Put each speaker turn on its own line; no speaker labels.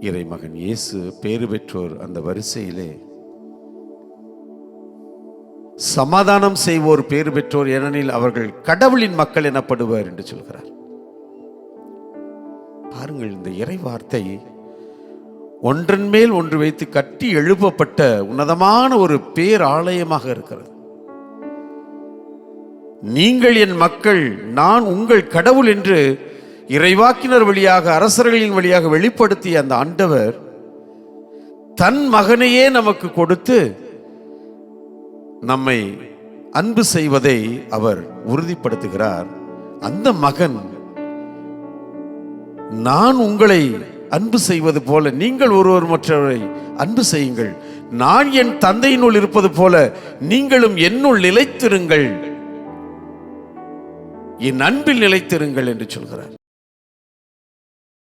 இறைமகன் இயேசு பேறு பெற்றோர் அந்த வரிசையிலே சமாதானம் செய்வோர் பேறு பெற்றோர், ஏனெனில் அவர்கள் கடவுளின் மக்கள் எனப்படுவர் என்று சொல்கிறார். பாருங்கள், இந்த இறை வார்த்தை ஒன்றன் மேல் ஒன்று வைத்து கட்டி எழுப்பப்பட்ட உன்னதமான ஒரு பேர் ஆலயமாக இருக்கிறது. நீங்கள் என் மக்கள், நான் உங்கள் கடவுள் என்று இறைவாக்கினர் வழியாக, அரசர்களின் வழியாக வெளிப்படுத்திய அந்த ஆண்டவர் தன் மகனையே நமக்கு கொடுத்து நம்மை அன்பு செய்வதை அவர் உறுதிப்படுத்துகிறார். அந்த மகன், நான் உங்களை அன்பு செய்வது போல நீங்கள் ஒருவர் மற்றவரை அன்பு செய்யுங்கள், நான் என் தந்தையினுள் இருப்பது போல நீங்களும் என்னுள் நிலைத்திருங்கள், என் அன்பில் நிலைத்திருங்கள் என்று சொல்கிறார்.